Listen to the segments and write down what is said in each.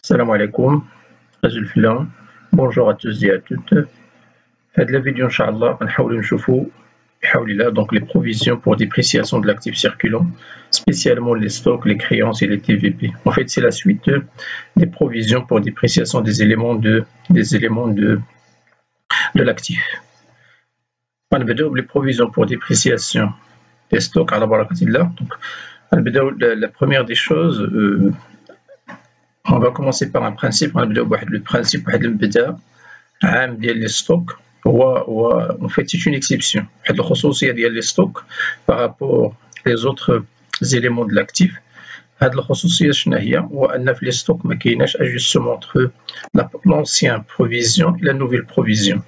Salam alaikum, Azul. Bonjour à tous et à toutes. Cette la vidéo, Inch'Allah, donc les provisions pour dépréciation de l'actif circulant, spécialement les stocks, les créances et les TVP. En fait, c'est la suite des provisions pour dépréciation des éléments de l'actif. On va les provisions pour dépréciation des stocks à la barakatillah. Donc, la première des choses, on va commencer par un principe. Le principe des stocks, en fait, c'est une exception. Les stocks par rapport aux autres éléments de l'actif. Les stocks ajustement entre l'ancienne provision et la nouvelle provision.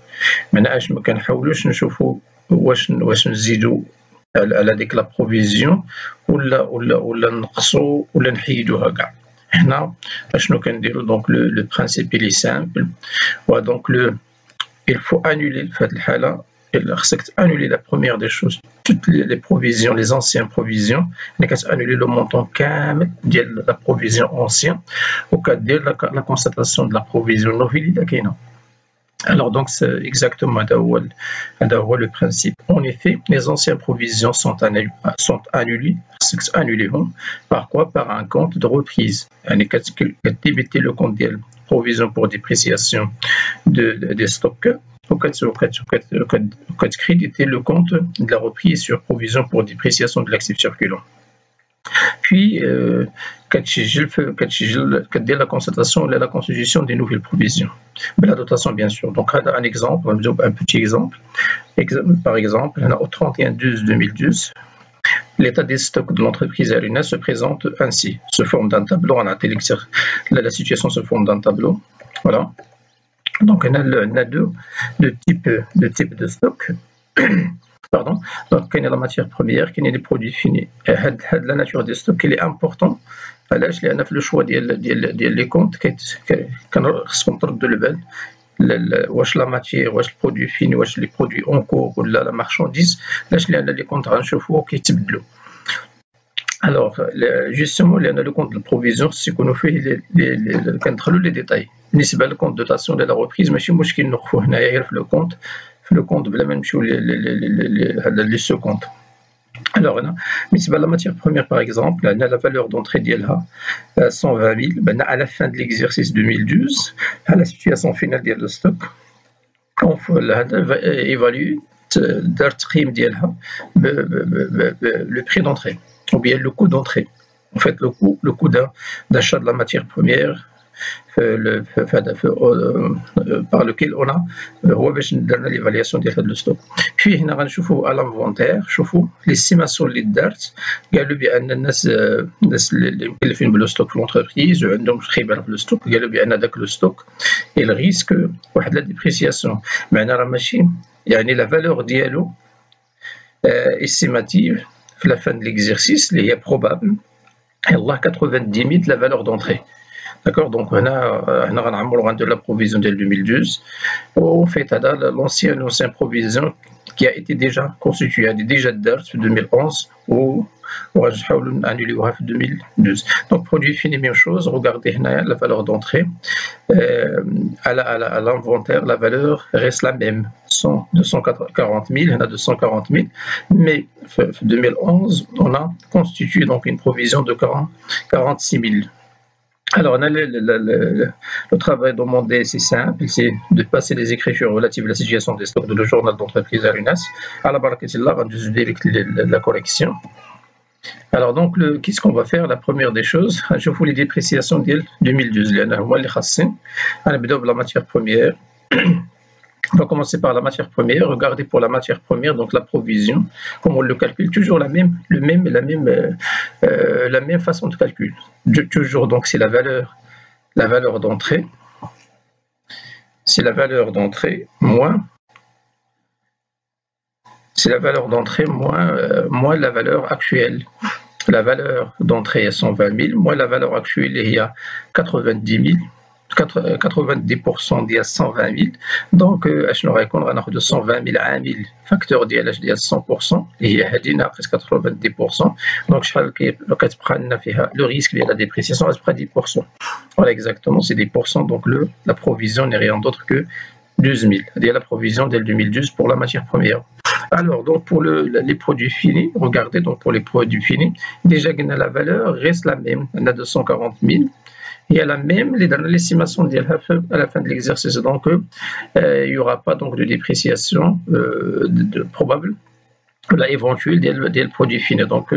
avec la provision ولا نقصوا ولا نحيدوها كاع. هنا اشنو كنديروا؟ دونك لو برانسيپ il est simple. Donc il faut annuler في هذه الحاله. خصك annuler la première des choses, toutes les provisions, les anciennes provisions. annuler le montant كامل ديال la provision ancienne وكدير la constatation de la provision nouvelle اللي كاينه. Alors donc c'est exactement le principe. En effet, les anciennes provisions sont annulées. Par quoi? Par un compte de reprise. Débiter le compte de provision pour dépréciation des stocks. Créditer le compte de la reprise sur provision pour dépréciation de l'actif circulant. Puis, la constatation et la constitution des nouvelles provisions. La dotation, bien sûr. Donc, un exemple, un petit exemple. Par exemple, au 31/12/2012, l'état des stocks de l'entreprise Aluna se présente ainsi, se forme d'un tableau. La situation se forme d'un tableau. Voilà. Donc, on a deux types de stocks. Pardon. Donc, quelle est la matière première, quels sont les produits finis. La nature des stocks, elle est importante. علاش؟ لأن في لو شوا ديال لي كونت خصكم تردوا البال واش لا ماتير، واش البرودوي فيني، واش لي برودوي اون كور ولا لا مارشانديز. علاش؟ لأن لي كونت غنشوفوه كيتبدلوا. Alors, justement, le compte de provision, c'est qu'on fait les détails. بالنسبة للكونت دوتاسيون ديال لا ريبريز ماشي مشكل نوقفوه هنايا غير في لو كونت بلا ما نمشيو لي سو كونت. Alors, la matière première, par exemple, la valeur d'entrée d'ILHA 120 000, à la fin de l'exercice 2012, à la situation finale de stock, on évalue le prix d'entrée, ou bien le coût d'entrée. En fait, le coût d'achat de la matière première, par lequel on a l'évaluation de stock. Puis on va à l'inventaire, l'estimation de l'IDART. قالوا بأن الناس اللي مكلفين بالستوك في l'entreprise عندهم خبرة في الستوك، قالوا بأن داك الستوك il risque واحد لا ديبريسياسيون. معناها راه ماشي يعني لا فالور ديالو استيماتيف في la fin de l'exercice اللي هي probable يلاه 90 000 la valeur d'entrée. D'accord, donc on a de la provision de 2012. On fait l'ancienne provision qui a été déjà constituée, elle est déjà de date 2011 ou on va annuler en 2012. Donc produit fini, même chose. Regardez la valeur d'entrée à l'inventaire, la valeur reste la même, 240 000, il y en a 240 000, mais en 2011 on a constitué donc une provision de 46 000. Alors, le travail demandé, c'est simple, c'est de passer les écritures relatives à la situation des stocks de le journal d'entreprise Alunas. À la barakatillah, on va direct la correction. Alors, donc, qu'est-ce qu'on va faire? La première des choses, je vous les dépréciations de 2012. On va la matière première. On va commencer par la matière première. Regardez pour la matière première, donc la provision, comme on le calcule, toujours la même façon de calcul. Toujours, donc c'est la valeur d'entrée. C'est la valeur d'entrée moins. C'est la valeur d'entrée moins la valeur actuelle. La valeur d'entrée est 120 000, moins la valeur actuelle il y a 90 000. 90% ديال 120 000 دونك اشنو غيكون غناخذ 120 000 عامل فاكتور ديال 100% اللي هي هذه ناقص 90%. دونك شحال كتبقى لنا فيها لو ريسك ديال لا ديبريسياسيون غتبقى 10%. فوالا اكزاكتومون سي 10%. دونك لا provision n'est rien d'autre que 12 000 ديال la provision dès 2012 pour la matière première. Alors, donc pour les produits finis, regardez, donc pour les produits finis, déjà la valeur reste la même, on a 240 000. Il y a la même, l'estimation à la fin de l'exercice, donc il n'y aura pas donc de dépréciation probable, la éventuelle des produits finis. Donc,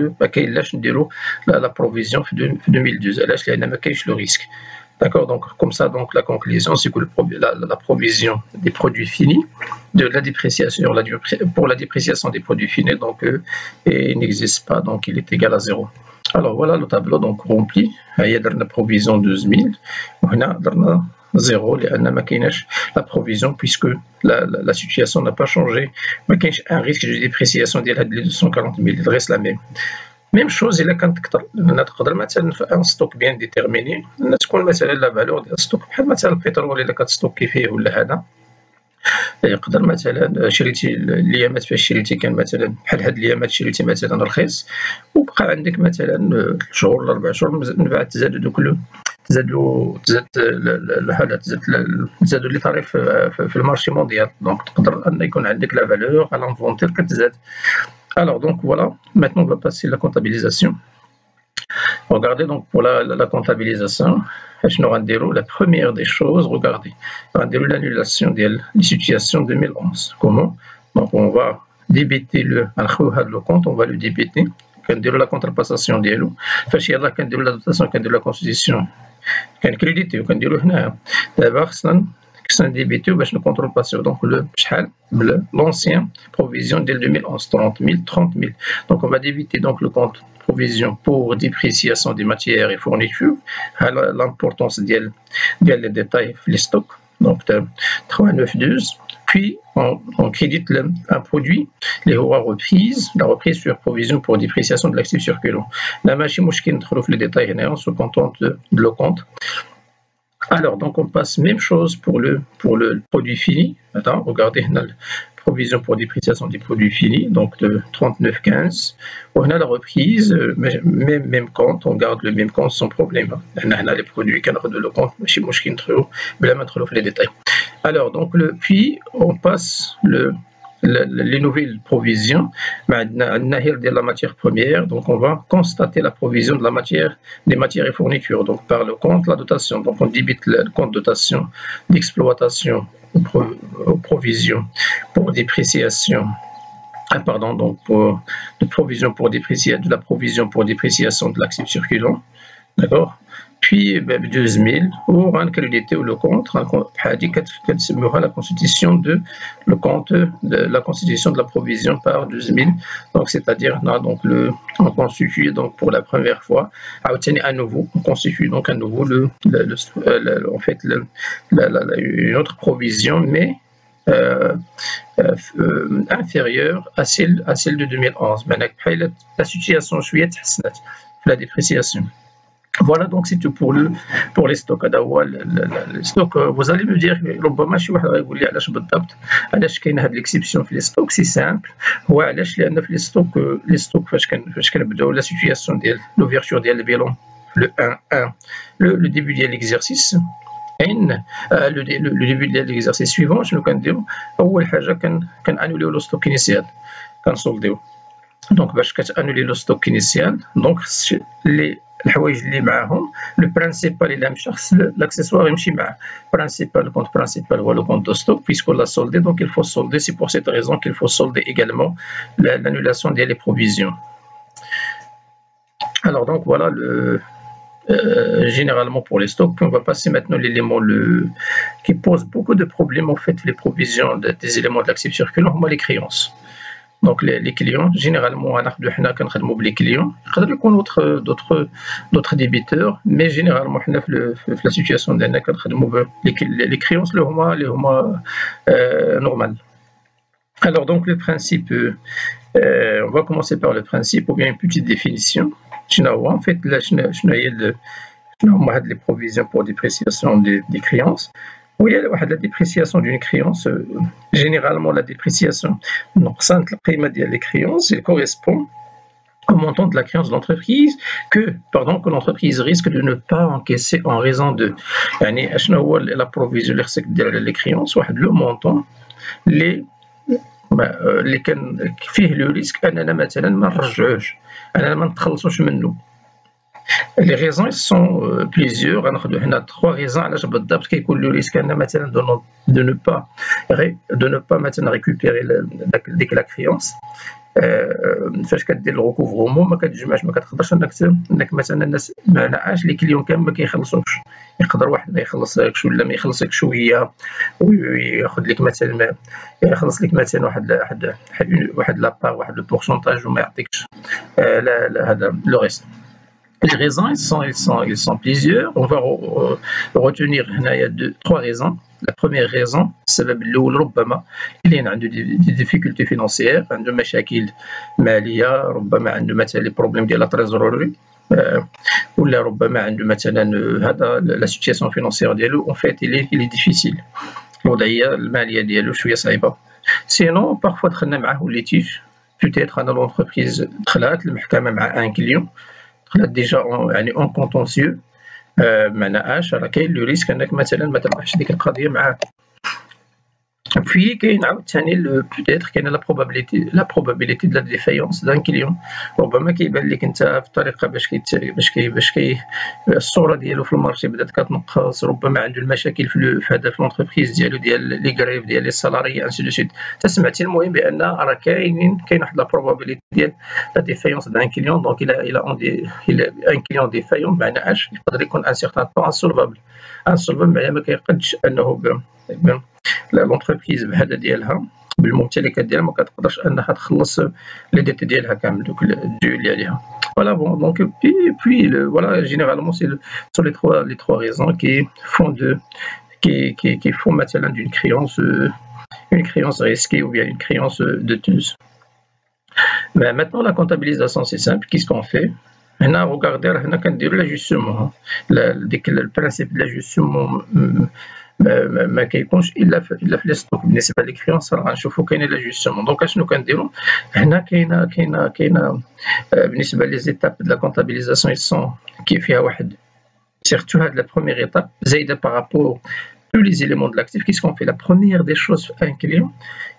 la provision de 2012, là, il y a le risque. D'accord, donc comme ça, donc la conclusion, c'est que la provision des produits finis, de la dépréciation, pour la dépréciation des produits finis, donc il n'existe pas, donc il est égal à 0. Alors voilà le tableau donc rempli. Il y a la provision 12 000, on a 0, la provision puisque la situation n'a pas changé. Mais un risque de dépréciation de 240 000, il reste la même. Même chose, il a quand un stock bien déterminé, تكون مثلا la valeur ديال الستوك بحال مثلا البترول الا كتستوكي فيه ولا هذا يقدر مثلا شريتي الايامات فاش شريتي كان مثلا بحال هاد الايامات شريتي مثلا رخيص وبقى عندك مثلا 3 شهور ولا 4 شهور من بعد تزادوا دوك تزادوا لي طريف في المارشي مونديال. دونك تقدر ان يكون عندك لا فالور على لانفونتير كتزاد. Alors donc voilà, maintenant on va passer à la comptabilisation. Regardez donc pour la comptabilisation, la première des choses, regardez, l'annulation des situations 2011. Comment? Donc on va débiter le compte, on va le débiter. La contrepassation ديالو فاش يلاه كنديروا لا دوتاسيون كنديروا لا كونستيتيسيون كنكريديتيو كنديروا هنايا دابا خصنا ديبيتيو باش نكونترول باسيو. دونك شحال l'ancien provision dès 2011 30 000. Donc on va débiter donc le compte provision pour dépréciation des matières et fournitures. L'importance ديال les détails les stocks donc 3912. Puis on crédite un produit, les reprise, la reprise sur provision pour dépréciation de l'actif circulant. La machine mouchkin trouve les détails, on se contente de le compte. Alors, donc on passe même chose pour le produit fini. Attends, regardez, on a la provision pour dépréciation des produits finis, donc de 39,15. On a la reprise, même compte, on garde le même compte sans problème. On a les produits qui ont le compte, chez Mouchkin Trio, mais là, mettre les détails. Alors, donc, puis on passe les nouvelles provisions de la matière première. Donc on va constater la provision de des matières et fournitures donc par le compte la dotation. Donc on débite le compte dotation d'exploitation aux provisions pour dépréciation donc de la provision pour dépréciation de l'actif circulant. D'accord. Puis 12 000 ou un crédité ou le compte la constitution de la constitution de la provision par 12 000. Donc c'est-à-dire on constitue donc pour la première fois à nouveau on constitue donc à nouveau en fait une autre provision mais inférieure à celle de 2011. La situation suivante la dépréciation. Voilà donc c'est tout pour les stocks. Les stocks, vous allez me dire ربما شي واحد غيقول لي علاش بالضبط علاش كاين هاد ليكسيبسيون في لي ستوك. سي سامبل هو علاش لان في لي ستوك فاش كنبداو لا سيتوياسيون ديال لوفيرتور ديال البيلون le 1 le début ديال l'exercice le début ديال l'exercice suivant شنو كنديرو اول حاجه كنانوليو لو ستوك انيسيال كنسولديو. دونك باش كتانولي لو ستوك انيسيال دونك الحوايج اللي معاهم لو برينسيبال الا مشى خص لاكسيسوار يمشي معاه. برينسيبال الكونت برينسيبال هو لو كونت دو ستوك puisqu'on l'a soldé donc il faut solder. C'est pour cette raison qu'il faut solder également l'annulation des provisions. Alors donc voilà généralement pour les stocks. Puis on va passer maintenant l'élément qui pose beaucoup de problèmes en fait les provisions des éléments de l'actif circulant, les créances. Donc les clients, généralement, on les clients, il y a d'autres débiteurs, mais généralement, la situation les créances, normales. Alors donc le principe, on va commencer par le principe ou bien une petite définition. En fait, هما هاد لي بروفيزيون بور ديبريسياسيون دي كريونس. وهي واحد لا ديبريسياسيون دون كريونس جينيرالمون لا ديبريسياسيون نقصان القيمه ديال لي كريونس كوريسبون au montant de la créance de l'entreprise que l'entreprise risque de ne pas encaisser en raison de يعني اشنو هو لا بروفيزيون اللي خصك دير على لي كريونس واحد لو مونطون اللي كان فيه لو ريسك اننا مثلا ما نرجعوش اننا ما نتخلصوش منه. Les raisons sont plusieurs. غناخذوا هنا 3 raisons علاش بالضبط كيكون لو ريسك ان مثلا de ne pas مثلا récupérer ديك لا كريونس. فاش كدير الريكوفرومون ما كتجمعش، ما كتقدرش انك مثلا الناس ما نعاش لي كليون كامل ما كيخلصوش، يقدر واحد ما يخلصكش ولا ما يخلصك شويه وياخذ لك مثلا يخلص لك مثلا واحد لابار واحد لو بورسونتاج وما يعطيكش لا هذا لو ريست. Les raisons, ils sont plusieurs. On va retenir il y a 3 raisons. La première raison, السبب الأول ربما اللي عنده دي ديفيكولتي فينانسيير، عنده مشاكل مالية، ربما عنده مثلا لي بروبليم ديال لا تريزوروري، ولا ربما عنده مثلا هذا لا سيتياسيون فينانسيير ديالو اون فيت اللي ديفيسيل، الوضعية المالية ديالو شوية صعيبة. سينون بارفوا دخلنا معاه ليتيج، بوتيتر انا لونتربريز دخلات المحكمة مع ان كليون، دخلت ديجا يعني اون كونتونسيو، معناهاش راه كاين لو ريسك انك مثلا ما تربحش ديك القضيه معاك. في كاين عاوتاني بوتيتر كاينه لا بروبابيليتي دو لا ديفايونس دان كليون، ربما كيبان لك انت في الطريقه باش كي الصوره ديالو في المارشي بدات كتنقص، ربما عنده المشاكل في هذا في لونتربريز ديالو ديال لي غريف ديال لي سالاري انسي دو سويت. تسمعتي المهم بان راه كاين واحد لا بروبابيليتي ديال لا ديفايونس دان كليون، دونك الى ان كليون ديفايون معناهاش يقدر يكون ان سيغتان طون انسولفابل معناها ما كيقدش انه لونتربريز بهذا ديالها بالممتلكات ديالها ما كتقدرش انها تخلص لي ديت ديالها كامل دوك الديون اللي عليها. فوالا بون دونك puis voilà généralement c'est sur les trois raisons qui font مثلا d'une créance risquée ou bien une créance douteuse. Mais maintenant la comptabilisation c'est simple. Qu'est-ce qu'on fait? هنا regardez هنا كنديروا لاجوستمون، ديك البرانسيب لاجوستمون ما كيكونش الا في لي ستوك. بالنسبه للكريونس راه غنشوفوا كاين لاجوستمون. دونك اشنو كنديروا هنا؟ كاينه بالنسبه لي زيتاب د لا كونتابيليزاسيون يسون كي فيها واحد سيرتو هاد لا بروميير ايتاب زايده بارابور tous les éléments de l'actif. Qu'est-ce qu'on fait? La première des choses un client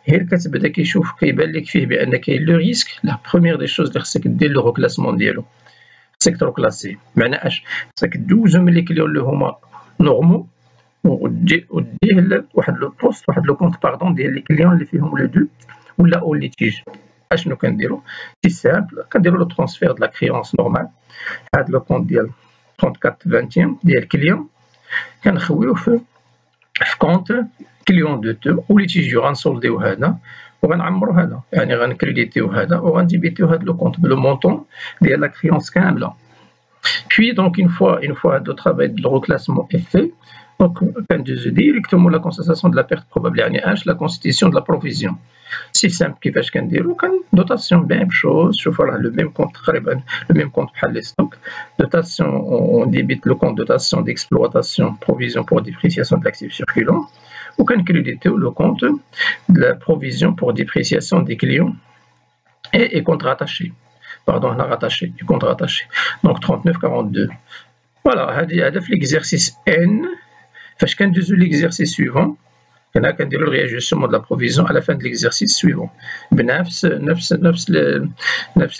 هي كتبدا كيشوف كيبان لك فيه بان كاين لو ريسك. لا بروميير دي شوز اللي خصك دير لو روكلاسمون ديالو، خصك تروكلاسي، معناهاش خصك دوزو من لي كليون اللي هما نورمو وديه لواحد لو بوست واحد لو كونت باردون ديال لي كليون اللي فيهم لو دو ولا او ليتيج. اشنو كنديرو؟ سي سامبل، كنديرو لو ترانسفير د لا كريونس نورمال، هاد لو كونت ديال 34 ديال كليون كنخويوه في كونت كليون دو تو او ليتيج، غنسولديو هذا وغنعمرو هذا، يعني غنكريديتيو هذا وغنديبيتيو هذا لو كونت بلو مونطون ديال لا كريونس كامله. Puis donc une fois le travail de reclassement est fait, donc كندوزو directement la constatation de la perte probable، يعني la constitution de la provision. Si simple كيفاش كنديرو؟ dotation même chose، شوفوا راه le même compte تقريبا le même compte بحال les stocks. Dotation on débite le compte dotation d'exploitation provision pour dépréciation de l'actif circulant ou كنكريديتيو le compte de la provision pour dépréciation des clients et compte rattaché. Pardon, on a rattaché, du compte rattaché. Donc 39,42. Voilà, هذا في l'exercice N. فاش كندوزو l'exercice suivant هنا كنديرو le réajustement de la provision à la fin de l'exercice suivant بنفس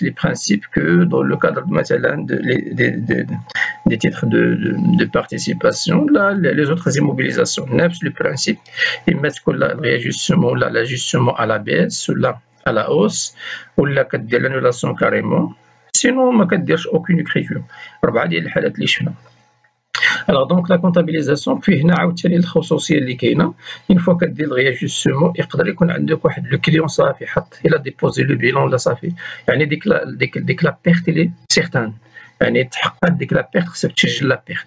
les principes que dans le cadre مثلا des titres de participation là les autres immobilisations. نفس le principe إما تكون le réajustement ولا l'ajustement à la baisse ولا à la hausse ولا كدير l'annulation carrément، sinon ما كديرش aucune écriture. 4 ديال الحالات اللي شفنا. Alors donc la comptabilisation فيه هنا عاوتاني الخصوصيه اللي كاينه، une fois كدير الرياجستمون يقدر يكون عندك واحد لو كليون صافي حط الى ديبوزي لو بيلون ولا صافي، يعني ديك لا بيرت لي سيغتان، يعني تحققت ديك لا بيرت خصك تسجل لا بيرت.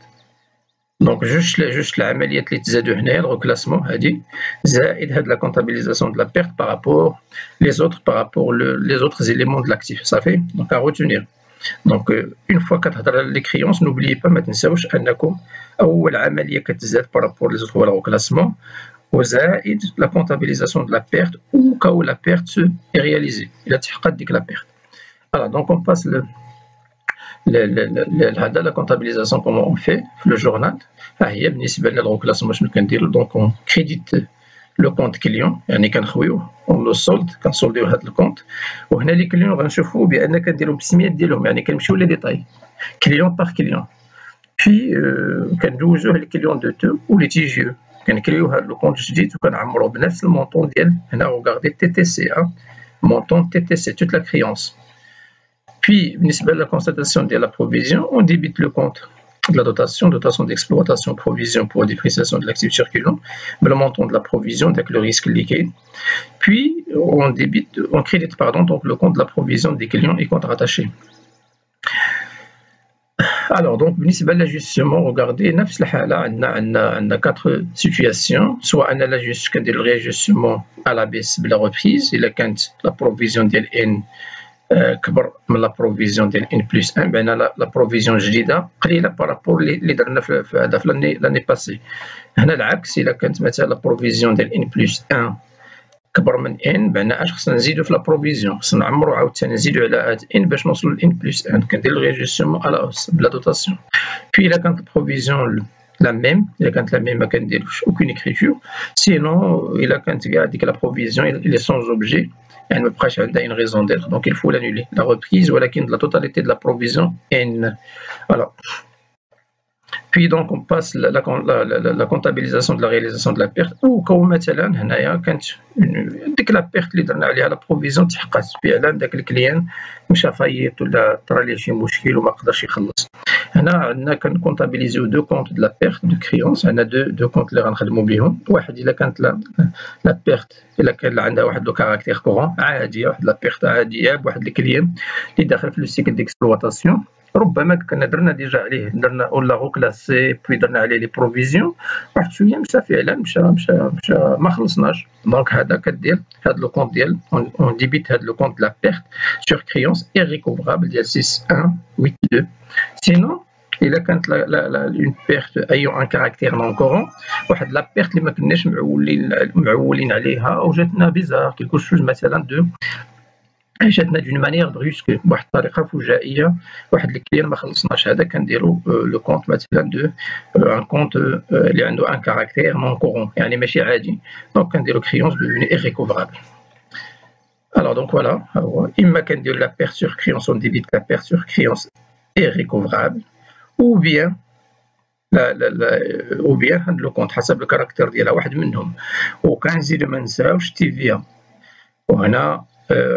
دونك جوج العمليات اللي تزادو هنايا الريكلاسمون هادي زائد هاد لا كونتابيليزاسيون دو لا بيرت بارابور لي زوطر بارابور لي زوطر éléments de l'actif. صافي دونك ا retenir دونك اون فوا كتهضر على لي كريونس نوبليي با ما تنساوش انكم اول عمليه كتزاد بارابور لي زوطخ هو لا روكلاسمون وزائد لا كونتابيليزاسيون دو لا بيرت او كاو لا بيرت سو رياليزي الا تحققت ديك لا بيرت. فوالا دونك اون باس هذا لا كونتابيليزاسيون كومون اون في لو جورنال. ها هي بالنسبه للروكلاسمون شنو كنديرو دونك اون كريديت لو كونت كليون يعني كنخويوه اون لو سولد كنسولديو هذا الكونت. وهنا لي كليون غنشوفوا بان كنديرو بالسميات ديالهم يعني كنمشيو لي ديتاي كليون باغ كليون. في كندوزوه لكليون دو تو و لي تي جي كنكريو هذا لو كونت جديد وكنعمروه بنفس المونطون ديال هنا غاردي تي تي سي مونطون تي تي سي توت لا كريونس. Puis, بالنسبة la constatation de la provision, on débite le compte de la dotation d'exploitation, provision pour dépréciation de l'actif circulant, le montant de la provision avec le risque liquide. Puis, on crédite donc le compte de la provision des clients et comptes rattachés. Alors, donc, بالنسبة l'ajustement, regardez, نفس الحالة عندنا 4 situations. Soit on a le réajustement à la baisse de la reprise, il a la provision de N كبر من لا بروفيزيون ديال ان بلس ان، بان لا بروفيزيون جديده قليله بارابور اللي درنا في هذا في لاني باسي. هنا العكس، الا كانت مثلا لا بروفيزيون ديال ان بلس ان كبر من ان، بان اش خصنا نزيدو في لا بروفيزيون، خصنا نعمرو عاوتاني نزيدو على هاد ان باش نوصلو لان بلس ان، كندير الريجستمون على اوس بلا دوتاسيون. بي الا كانت البروفيزيون لا ميم، الا كانت لا ميم ما كنديروش اوكين اكريتور. سينون الا كانت كاع ديك لا بروفيزيون اللي سون اوبجي يعني ما بقاش عندها une raison d'être, donc il faut l'annuler la reprise ولكن la totalité de la provision N. Voilà. Puis donc on passe la comptabilisation de la réalisation de la perte. ou كون مثلا هنايا كانت ديك لا بيرت اللي درنا عليها لا بروفيزيون تحققت فعلا، داك الكليان مشى فايت ولا طرا ليه شي مشكل وما قدرش يخلص. هنا عندنا كنكونتابيليزيو دو كونت دو لا بيرت دو كريونس، عندنا دو كونت اللي غنخدمو بهم. واحد الا كانت لا بيرت الا كان عندها واحد لو كاركتير كورون عاديه، واحد لا بيرت عاديه بواحد الكليان اللي داخل في لو سيكل ديكسبلواتاسيون، ربما كنا درنا ديجا عليه درنا ولا غوكلاسي بوي درنا عليه لي بروفيزيون، واحد شويه مشى فعلا مشى ما خلصناش. دونك هذا كدير هذا لو كونت ديال اون ديبيت هذا لو كونت لا بيرت سور كريونس ايريكوفرابل ديال 6182. سينون الا كانت اون بيرت ايو ان كاركتير نون كورون، واحد لا بيرت اللي ما كناش معولين عليها او جاتنا بيزار كيلكو شوز مثلا دو جاتنا دون مانيير بروسك بواحد الطريقه فجائيه، واحد الكليان ما خلصناش، هذا كنديرو لو كونت مثلا دو ان كونت اللي عنده ان كاركتير نون كورون يعني ماشي عادي، دونك كنديرو كريونس ديفوني ايريكوفرابل. Alors donc voilà, اما كندير لا بيرت سور كريونس اون ديبيت لا بيرت سور كريونس ايريكوفرابل، ou bien هاد لو كونت حسب الكاركتير ديالها واحد منهم. وكنزيدو ما نساوش تيفيا، وهنا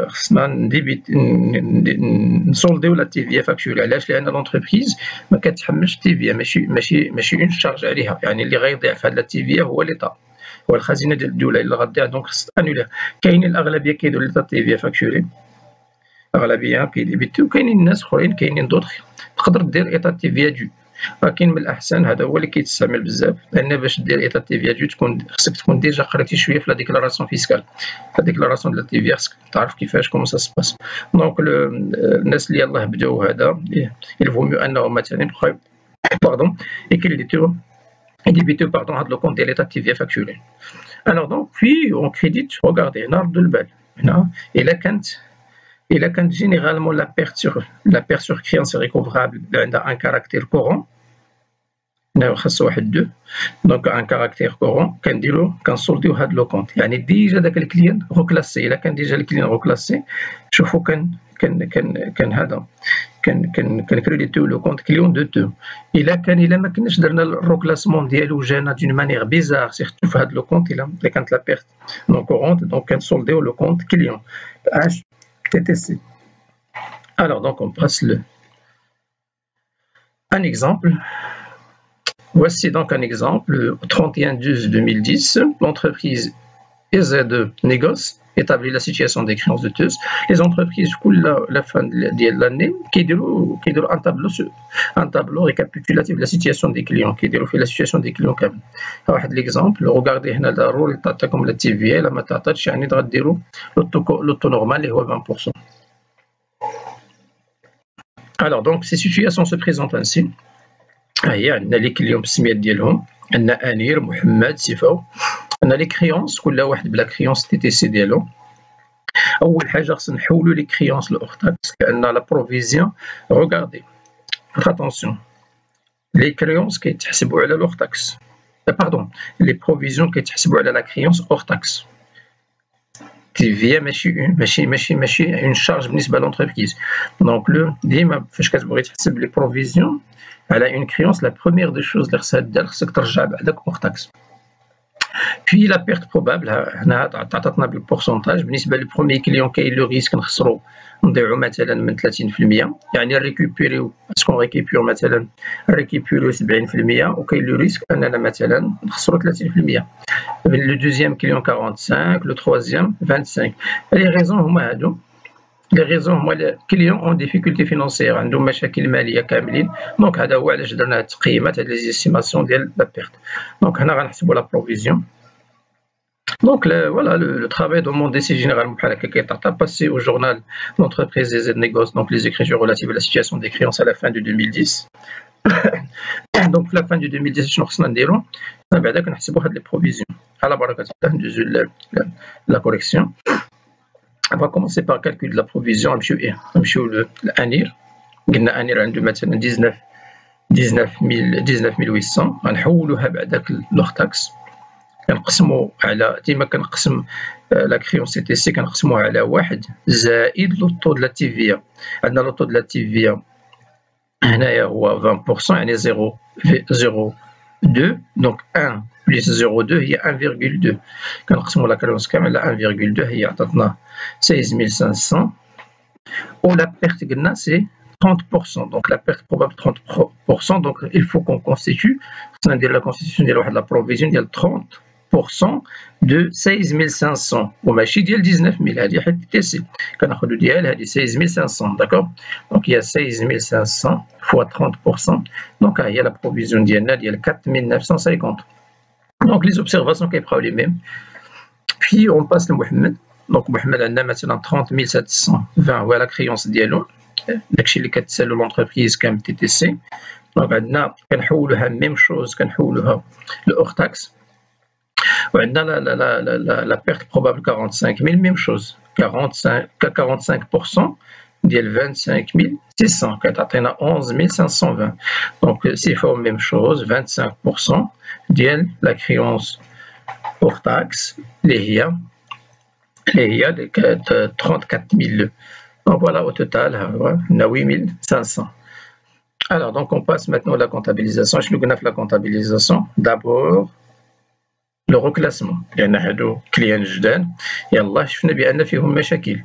خصنا نسولديو لا تيفيا فاكتوري. علاش؟ لان لونتربريز ما كتحملش تيفيا، ماشي اون شارج عليها، يعني اللي غيضيع في هاد لا تيفيا هو ليطا، هو الخزينه ديال الدوله اللي غتضيع، دونك خص انولير. كاينين الاغلبيه كيديروا ليطا تيفيا فاكتوري، اغلبيه كيديبيتو، كاينين الناس اخرين كاينين دوطخ تقدر دير ايطا تيفيا دو، ولكن من الاحسن هذا هو اللي كيتستعمل بزاف، لان باش دير ايطا تيفيا دو خصك تكون ديجا قريتي شويه في لا ديكلاراسيون فيسكال. لا ديكلاراسيون ديال تيفيا خصك تعرف كيفاش كومون سا سباس. دونك الناس اللي يلاه بداو هذا يلفو ميو انهم مثلا باردون يكريديتو باردون هاد لو كونت ديال ايطا تيفيا فاكتوري. الوغ دونك في اون كريديت روغاردي هنا ردوا البال هنا، الا كانت جينيرالمون لا بيرت سور كريونس ريكوفرابل عندها ان كاركتير كورون، هنا خاص واحد دو، دونك ان كاركتير كورون كنسولديو هاد لو كونت، يعني ديجا داك الكليان روكلاسي. الا كان ديجا الكليان روكلاسي شوفوا كان هذا كنكريديتو لو كونت كليون دو تو. الا ما كناش درنا الروكلاسمون ديالو جانا دون مانيير بيزار سيرتو في هاد لو كونت، الا كانت لا بيرت نون كورونت، دونك كنسولديو لو كونت كليون H TTC. Alors donc on passe un exemple. Voici donc un exemple. 31/12/2010, l'entreprise EZ2 négoce établit la situation des créances douteuses. Les entreprises la fin de l'année qui déroulent un tableau récapitulatif de la situation des clients, qui déroule la situation des clients كامل. واحد l'exemple, regardez هنا الرول اللي تعطيكم لا تي في اي، لما تعطاتش يعني غديروا لو تو نورمال اللي هو 20%. Alors, donc, ces situations se présentent ainsi. هي عندنا لي كليون بالسميات ديالهم، عندنا أنير، محمد، سيفو. عندنا لي كريونس، كل واحد بلا كريونس تي تي سي ديالو. أول حاجة خصنا نحولو لي كريونس لأورتاكس، لأن لا بروفيزيون روغاردي اتونسيون لي كريونس كيتحسبوا على لورتاكس، باردون لي بروفيزيون كيتحسبوا على لا كريونس أورتاكس. تيفيا ماشي اون شارج بالنسبه لونتربريز. دونك لو ديما فاش كتبغي تحسب لي بروفيزيون على اون كريونس، لا بروميير دي شوز اللي خصها دير خصك ترجع بعداك اورتاكس. Puis la perte probable هنا عطاتنا بالبورسونتاج. بالنسبه للبروميي كليون كاين لو ريسك نخسرو نضيعو مثلا من 30%، يعني ريكوبيريو اسكون ريكوبيرو مثلا ريكوبيريو 70%، وكاين لو ريسك اننا مثلا نخسرو 30%. لو دوزيام كليون 45، لو تروازيام 25. لي ريزون هما هادو. لي ريزون هما لي كليون اون ديفيكولتي فينونسيير، عندهم مشاكل ماليه كاملين. دونك هذا هو علاش درنا هاد التقييمات، هاد لي زيستيماسيون ديال لا بيرت. دونك هنا غنحسبوا لا بروفيزيون. Donc voilà, le travail demandé, c'est généralement passé au journal l'entreprise des aides négoce, donc les écritures relatives à la situation des créances à la fin de 2010. Donc la fin de 2010, je vais les provisions. À la barre la correction. On va commencer par le calcul de la provision. l'ANIR. l'ANIR a 19 800. On va leur taxe. كنقسموا على ديما كنقسم لا كريون سي تي سي كنقسموها على 1 زائد لو طو د لا تي في. عندنا لو طو د لا تي في هنايا هو 20%، يعني 0,02. دونك 1 بلس 0,2 هي 1,2. كنقسموا لا كريونس كامل على 1,2 هي عطاتنا 16500. و لا بيرت قلنا سي 30%. Donc la perte probable 30%. Donc il faut qu'on constitue. خصنا ندير لا كونستيتيوشن ديال واحد لا بروفيزيون ديال 30% de 16500 وماشي ديال 19000. هذه حيت تي سي كناخذوا ديال هذه 16500. داكور. دونك هي 16500 fois 30%. دونك ها هي لا بروفيزيون ديالنا ديال 4950. دونك لي زوبسيرفاسيون كيبقاو لي ميم. Puis on passe لمحمد. دونك محمد عندنا مثلا 30720 هو لا كريونس ديالو، داكشي اللي كتسالو لونتربريز كامل تي تي سي. دونك عندنا كنحولوها ميم شوز، كنحولوها لأورتاكس. وعندنا لا بيرت بروبابل 45000 ميم شوز، 45% ديال 25600 كتعطينا 11520. دونك سي فور ميم شوز 25% ديال لا كريونس أورتاكس اللي هي 34000. Donc voilà, au total, on a 8500. Alors, donc on passe maintenant à la comptabilisation. Je vais faire la comptabilisation. D'abord, le reclassement. Il y a des clients جداد. يلا شفنا بأن فيهم مشاكل.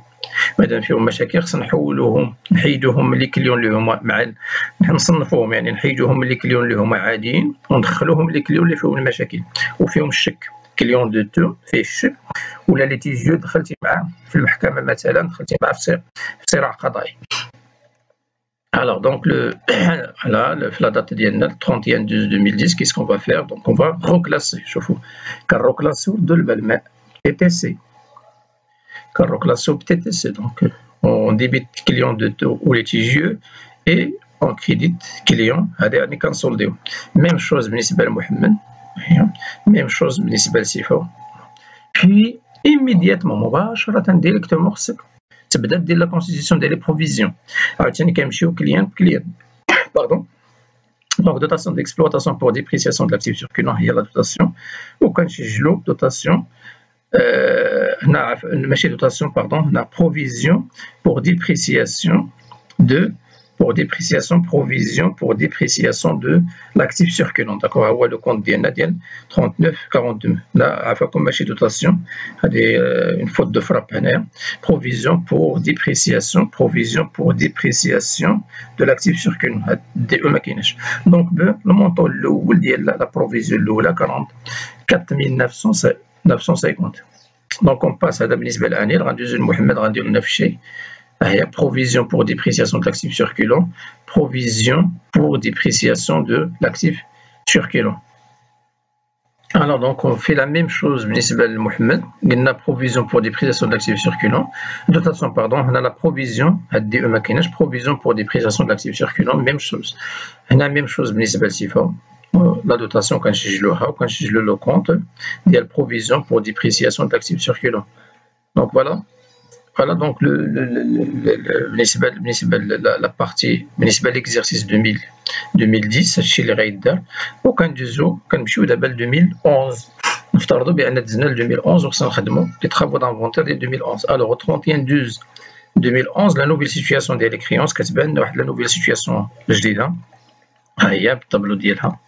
مادام فيهم مشاكل خصنا نحيدوهم من لي كليون اللي هما نصنفوهم، يعني نحيدوهم من لي كليون اللي هما عاديين وندخلوهم من لي كليون اللي فيهم المشاكل وفيهم الشك. كليون دو تو فيه الشك، ولا ليتيجيو دخلتي معاه في المحكمة مثلا، دخلتي معاه في صراع قضائي. Alors donc في la date ديالنا 31/12/2010 qu'est-ce qu'on va faire? Donc on va reclasser. شوفوا كنروكلاسيو بالماء تي تي سي، كنروكلاسيو بتي تي سي. donc on débite client de taux ou litigieux et on crédite client. هذا يعني كنسولديو. même chose بالنسبة لمحمد، même chose بالنسبة لسيفو. puis immédiatement مباشرة ديريكتومون خصك تبدا دير لا كونستيتيسيون ديال لي بروفيزيون. عاوتاني كنمشيو كليان بكليان. باردون. دونك دوتاسيون ديكسبلوطاسيون بور ديبريسياسيون د لاكتيف سيركولون هي لا دوتاسيون، وكنسجلو دوتاسيون هنا ماشي دوتاسيون باردون، هنا بروفيزيون بور ديبريسياسيون دو provision pour dépréciation de l'actif circulant. D'accord, هو le compte ديالنا ديال 3942. لا عفاكم ماشي دوتاسيون، هذه une faute de frappe هنايا. provision pour dépréciation de l'actif circulant. هاد دي او ما كايناش. دونك لو مونطون الاول ديال لا بروفيزيون الاولى 40950. دونك on passe هذا بالنسبه لأنير. غندوزو لمحمد غنديرو نفس الشيء. Il y a provision pour dépréciation de l'actif circulant, provision pour dépréciation de l'actif circulant. Alors, donc, on fait la même chose, بالنسبة لمحمد. قلنا provision pour dépréciation de l'actif circulant. Dotation, pardon, on a la provision, ما كايناش provision pour dépréciation de l'actif circulant, même chose. هنا même chose بالنسبة لصفة. La dotation, كنسجلوها وكنسجلو لو compte ديال provision pour dépréciation de l'actif circulant. Donc, voilà. Voilà donc بالنسبة la partie بالنسبة l'exercice 2010 هادشي اللي غيدار وكندوزو كنمشيو دابا ل 2011 نفترضوا بان دزنا ل 2011 وخصنا نخدموا لي طرافو دانفونتير ديال 2011 الوغ 31 12 2011 لا نوفيل سيتوياسيون ديال لي كريونس كتبان واحد لا نوفيل سيتوياسيون جديده ها هي بالطابلو ديالها.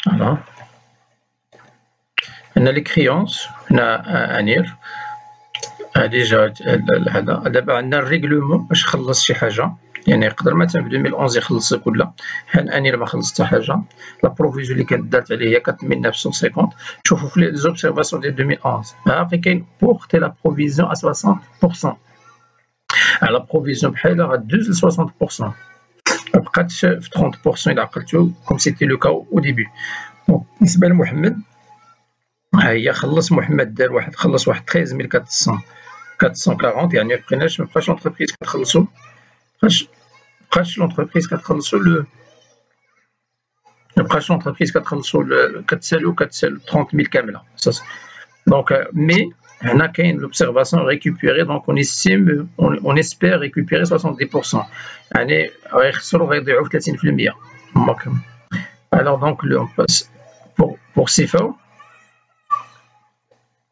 Voilà. On a les créances, on a أنير déjà هذا دابا عندنا الريغلومون باش خلص شي حاجة يعني يقدر مثلا في 2011 يخلص كلها أنير ما خلص حتى حاجة لا بروفيزيون اللي كانت دارت عليه هي 4950 شوفوا في لي زوبسيرفاسيون ديال 2011 باقي كاين بورتي لا بروفيزيون à 60% على بروفيزيون بحالها غدوز ل 60% مبقاتش في 30% إلا عقلتو كوم سيتي لو كا أو ديبي. بالنسبة لمحمد ها هي خلص محمد دار واحد خلص واحد 13440 يعني مبقيناش مبقاش لونتربريز كتخلصو مبقاش لونتربريز كتخلصو مبقاش لونتربريز كتخلصو كتسالو 30000 كاملة دونك مي هنا كاين لوبسيرفاسيون ريكوبيري دونك اون استيم اون اسبير ريكوبيري 70% يعني غيخسرو غيضيعو في 30%. Alors donc on passe pour CFO.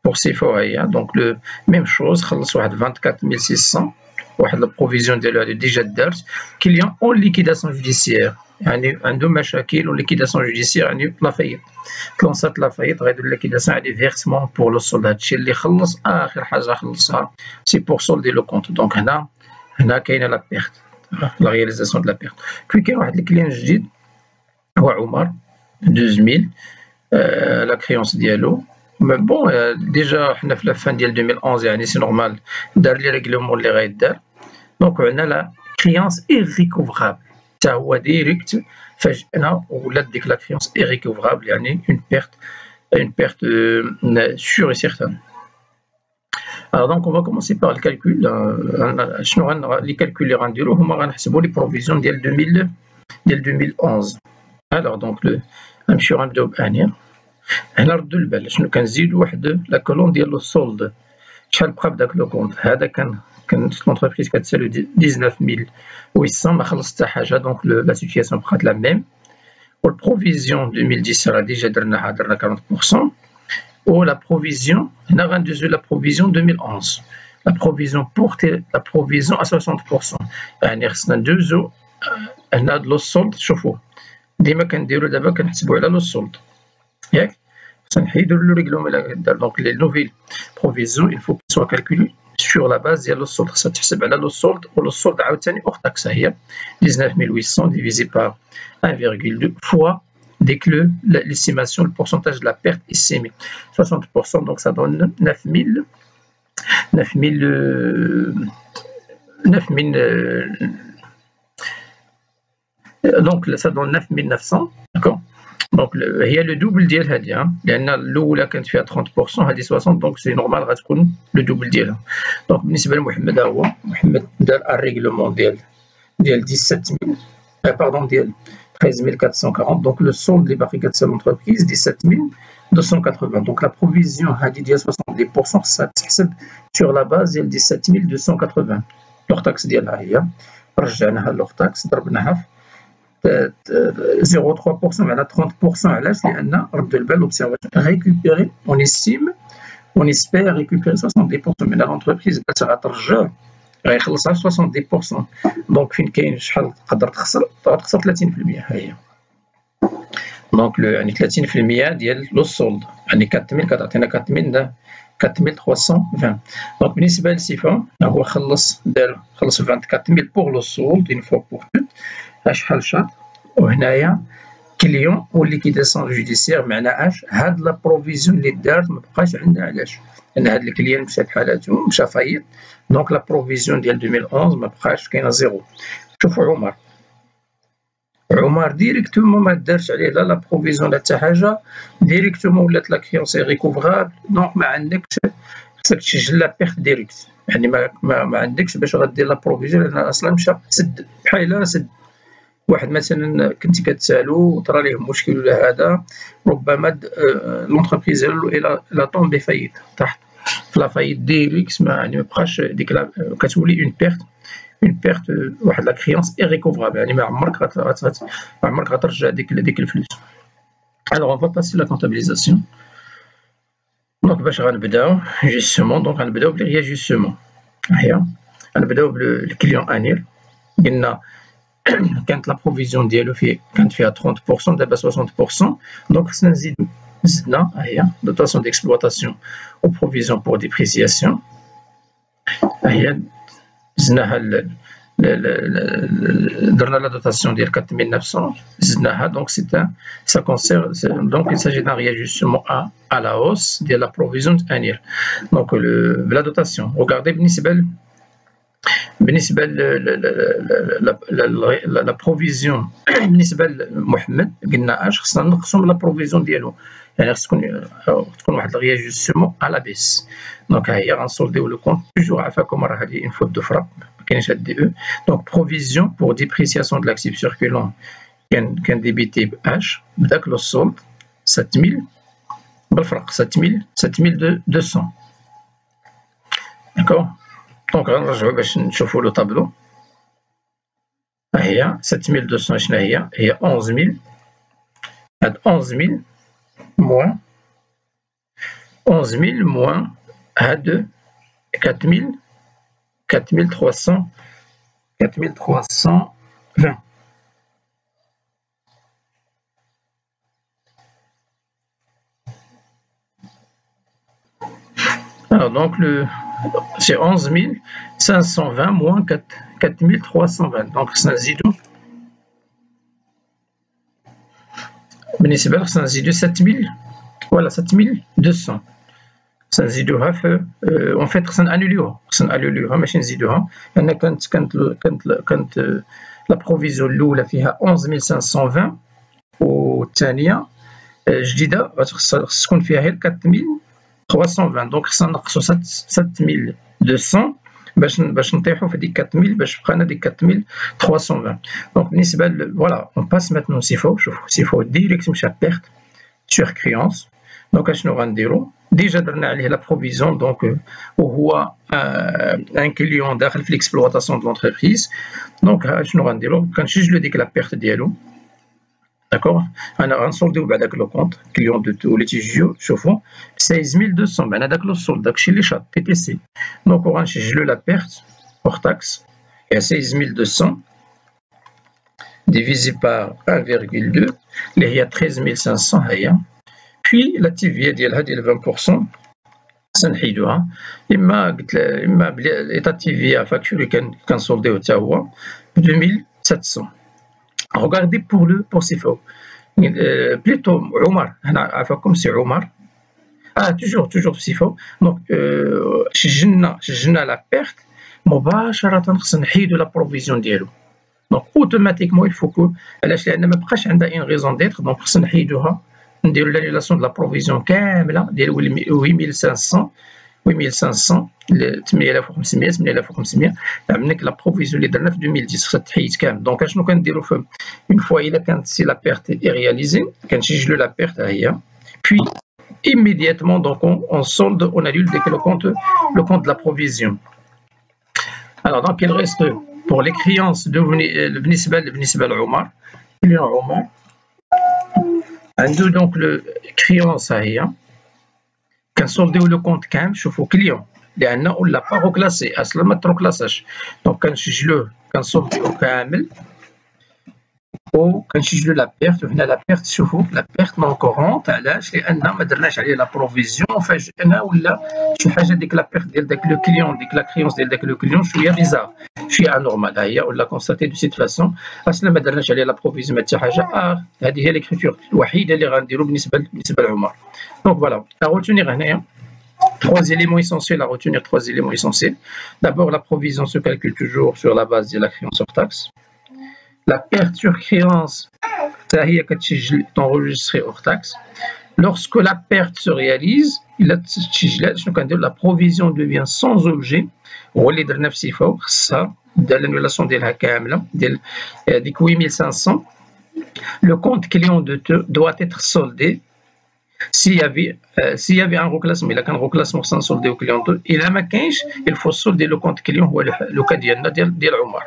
Pour CFO donc le même chose خلص واحد 24600 واحد البروفيزيون ديالو هادي ديجا دارت كليون اون ليكيداسيون جوديسيير يعني عندهم مشاكل اون ليكيداسيون جوديسيير يعني لافايت كلونسات لافايت غيدير ليكيداسيون على فيرسمون بور لو سولد هادشي اللي خلص اخر حاجه خلصها سي بور سولدي لو كونت دونك هنا كاينه لا بيرت لا رياليزاسيون دو لا بيرت. كي كاين واحد الكليان جديد هو عمر 12000 لا كريونس ديالو بون ديجا حنا في لافان ديال 2011 يعني سي نورمال دار لي ريغلومون اللي غيدار دونك عندنا لا كريونس ايريكوفرابل حتى هو ديريكت فجأنا ولات ديك لا كريونس ايريكوفرابل يعني اون بيرت سور اي سيغتان. Alors donc on va commencer par le calcul. شنو لي كالكول اللي غنديرو هما غنحسبوا لي بروفيزيون ديال 2011. Alors donc غنمشيو غنبداو بأنير هنا ردوا البال شنو كنزيدو واحد لا كولون ديال لو سولد شحال بقى بداك لو كونت هذا كانت لونتربريز كتسالو 19800 ما خلص حتى حاجه دونك لا سيتوياسيون بقات لا ميم والبروفيزيون 2010 راه ديجا درنا 40% و لا بروفيزيون هنا غندوزو لا بروفيزيون 2011 لا بروفيزيون بورتي لا بروفيزيون à 60% يعني خصنا ندوزو هنا لو سولد شوفوا ديما كنديرو دابا كنحسبو على لو سولد ياك خصنا نحيدو لو ريغلومون اللي دار دونك لي نوفيل بروفيزيون il faut qu'il soit calculé sur la base ديال لو سولد خصها تحسب على لو سولد ولو سولد عاوتاني اوغ تاكس هي 19800 divisé par 1,2 fois dès que l'estimation le pourcentage de la perte estimée 60% donc ça donne 9000 donc ça donne 9900 d'accord. دونك هي لو دوبل ديال هادي لان الاولى كانت فيها 30% هادي 60 دونك سي نورمال غتكون لو دوبل ديالها. دونك بالنسبه لمحمد ها هو محمد دار الريغلومون ديال 17000 باردون ديال 13440 دونك لو سولد اللي باقي كتسال لونتربريز 17280 دونك لا بروفيزيون هادي ديال 70% خصها تحسب سور لا باز ديال 17280 لوغ تاكس ديالها هي رجعناها لوغ تاكس ضربناها في 0,3% على 30% علاش لان ردوا البال لوبسيرفاسيون ريكوبيري اون استيم اون اسبير ريكوبيري 70% من لونتربريز غترجع غيخلصها 70% دونك فين كاين شحال تقدر تخسر 30% ها هي دونك يعني 30% ديال لو سولد يعني 4000 كتعطينا 4320 دونك بالنسبه للصفه هو خلص 24000 بور لو سولد اون فوا بور توت شحال شاط وهنايا كليون واللي كيديسون جوديسيير معناها اش هاد لا بروفيزيون اللي دارت ما بقاش عندنا. علاش؟ لان هاد الكليان مشى بحالاتو مشى فايت، دونك لا بروفيزيون ديال 2011 ما بقاش كاينه زيرو. شوفوا عمر ديريكتومون ما دارش عليه لا بروفيزيون لا حتى حاجه، ديريكتومون ولات لا كريونسي ريكوفغابل، دونك ما عندكش خصك تسجل لا بيرت ديريكت، يعني ما عندكش باش غدير لا بروفيزيون لان اصلا مشى سد بحال سد. واحد مثلا كنتي كتسالو طرا ليه مشكل ولا هذا، ربما لونتربريز ديالو الى طومبي فايت طاح في لا فايت ديريكت، يعني ما بقاش ديك كتولي اون بيرت واحد لا كريونس ايريكوفرابل، يعني ما عمرك غترجع ديك الفلوس. الوغ اون فا باسي لا كونطابيليزاسيون. دونك باش غنبداو جوستومون، دونك غنبداو بلي رياجستمون. هي غنبداو بالكليون انير. قلنا كانت لا بروفيزيون ديالو كانت فيها 30%، دابا 60%، دونك خصنا زدنا هي دوتاسيون ديكسبلواتاسيون و بروفيزيون بور ديبريسياسيون. هي زدناها درنا لا دوتاسيون ديال 4900 زدناها، دونك ça concerne donc il s'agit d'un réajustement à la hausse ديال la provision annuelle. donc la dotation regardez بالنسبه لا بروفيزيون بالنسبه لمحمد قلنا اش خصنا نقسم لا بروفيزيون ديالو، يعني خص تكون واحد الرياجستمون على بيس. دونك ها هي غنسولديو لو كونت توجور. عافاكم راه هذه اون فوت دو فراب ما كاينش هاد دي او. دونك بروفيزيون بور ديبريسياسيون دو لاكتيف سيركولون كان ديبيتي ب اش بداك لو سولد 7000 بالفرق 7200. داكور. دونك غنرجعو باش نشوفو لو طابلو. ها هي 7200 شنا هي 11000. هاد 11000 موان 11000 موان هاد 4320. Alors donc c'est 11520 moins 4320. donc خصنا نزيدو بالنسبه ل خصنا نزيدو 7000 ولا 7200. خصنا نزيدوها في اون فيت خصنا انوليوها ماشي نزيدوها، لان كانت لا بروفيزيون الاولى فيها 11520 والثانيه جديده خص تكون فيها غير 4320. دونك خصنا نقصو 7200 باش نطيحو في ديك 4000 باش بقانا ديك 4320. دونك بالنسبه فوالا اون باس ماتنون سيفو ديريكت مشى بيرت سور كريونس. دونك اشنو غنديرو؟ ديجا درنا عليه لا بروفيزيون، دونك وهو ان كليون داخل في ليكسبلواتاسيون دو لونتربريز. دونك اشنو غنديرو؟ كنسجلو ديك لا بيرت ديالو. داكوغ. انا غنسولديو بعداك لو كونت كليون دو ولي تيجيو. شوفوا 16200 معنا داك لو سولد داكشي اللي شاط تي تي سي. دونك غنسجلو لا بيرت اور تاكس هي 16200 divisé par 1,2 اللي هي 13500. هي puis لا تيفيا ديالها ديال 20% سنحيدوها. اما قلت اما بلي تيفيا فاكتوري كنسولديو حتى هو 2700. regardez pour CFO plutôt عمر. هنا عفاكم سي عمر. toujours في CFO. دونك سجلنا لا بيرت مباشره خصنا نحيدو لا بروفيزيون ديالو. دونك اوتوماتيكمون يفوكو. علاش؟ لان ما بقاش عندها ان ريزون ديتر. دونك خصنا نحيدوها، نديرو لانيلاسيون دو لا بروفيزيون كامله ديال 8500 8500 8500. عملنا لا بروفيزيون اللي درنا في 2010 خصها تحيد كامل. دونك اشنو كنديرو في اون فوا الا كانت سي لا بيرت اي رياليزي كنسجلو لا بيرت. ها هي puis immédiatement donc on solde, on annule dès que le compte de la provision. Alors donc il reste pour les créances بالنسبه لعمر كليون عمر عنده دونك لو كريونس. ها هي كنسولديو لو كونت كامل. شوفوا كليون لان ولا با روكلاسي اصلا ما تروكلاساش. دونك كنسجلوه كنسولديو كامل وكنسجلوا لا بيرت. وهنا لا بيرت شوفوا لا بيرت نون كورونت. علاش؟ لان ما درناش عليه لا بروفيزيون فاجئنا ولا شي حاجه. ديك لا بيرت ديال داك لو كليون ديك لا كريونس ديال داك لو كليون شويه بيزار شي انورمال. ها هي ولا كونستاتي دو سيت فاسون اصلا ما درناش عليه لا بروفيزيون ما حتى حاجه. هذه هي ليكريتور الوحيده اللي غنديروا بالنسبه لعمر. دونك فوالا ا روتونير هنايا 3 éléments essentiels à retenir, 3 éléments essentiels. D'abord, la provision se calcule toujours sur la base de la créance hors taxe. La perte sur créance, ça y est enregistré hors taxe. Lorsque la perte se réalise, la provision devient sans objet. واللي درنا في صفه خصها دار l'annulation ديالها كامله ديال ديك 8500. Le compte client doit être soldé. S'il y avait un reclassement, il a qu'un reclassement sans solder au client, il a ma كاينش, il faut solder le compte client هو le cas ديال عمر.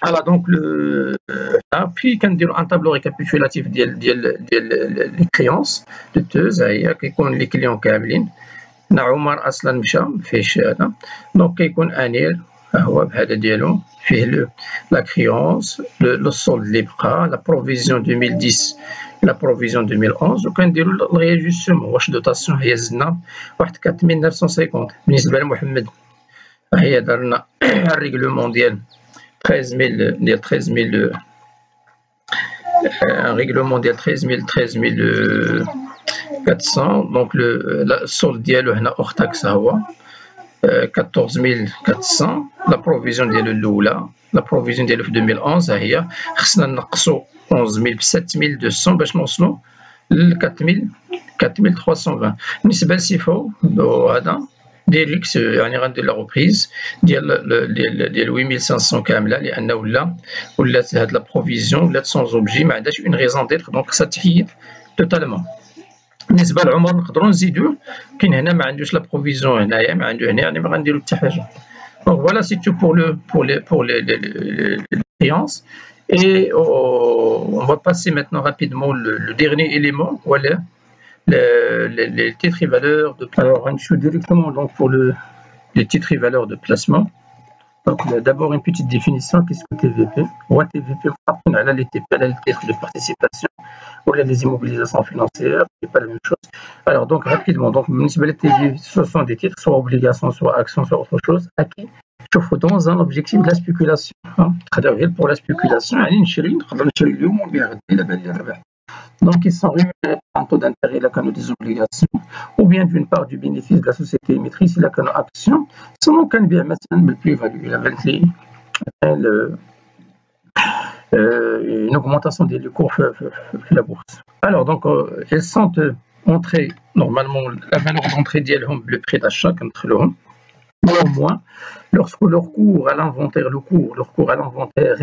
Voilà donc puis كنديروا un tableau récapitulatif ديال les créances douteuses. هي كيكون لي كليون كاملين. عمر اصلا مشى فيهش هذا دونك كيكون انير هو بهذا ديالو فيه لا كريونس لو سولد اللي بقى لا بروفيزيون 2010 لا بروفيزيون 2011 وكنديروا الرياجستمون. واش دوتاسيون هي زدنا واحد 4950 بالنسبه لمحمد. هي درنا الريغلومون ديال 13000 ديال 13000 un règlement ديال 13400 دونك السولد ديالو هنا اور تاكس هو 14400. لا بروفيزيون ديالو الاولى لا بروفيزيون ديالو في 2011 هي خصنا نقصوا 11000 ب 7200 باش نوصلوا ل 4320. بالنسبه لسيفو هذا ديريكت يعني غندير لا روبريز ديال 8500 كامله لانه ولات هاد لا بروفيزيون ولات سون اوبجي ما عندهاش اون ريزون ديتر دونك خصها تحيد توتالمون. بالنسبه لعمر نقدروا نزيدوه كاين هنا ما عندوش لا بروفيزيون هنايا ما عنده هنا يعني ما غنديروا حتى حاجه. دونك فوالا سي تو pour les créances et on va passer maintenant rapidement le dernier élément voilà les titres et valeurs de. Alors on joue directement donc pour les titres et valeurs de placement. Donc d'abord une petite définition. Qu'est-ce que TVP? Ouais, TVP on a les TP, les titres de participation ou les immobilisations financières, c'est pas la même chose. Alors donc rapidement donc les TVP ce sont des titres soit obligations soit actions soit autre chose acquis dans un objectif de la spéculation. Pour la spéculation donc ils sont rémunérés par un taux d'intérêt là qu'on a des obligations ou bien d'une part du bénéfice de la société émettrice là qu'on a action selon qu'on vient maintenant le plus-value une augmentation des cours de la bourse. Alors donc elles sont entrées normalement la valeur d'entrée d'elles le prix d'achat contre le au moins lorsque leur cours à l'inventaire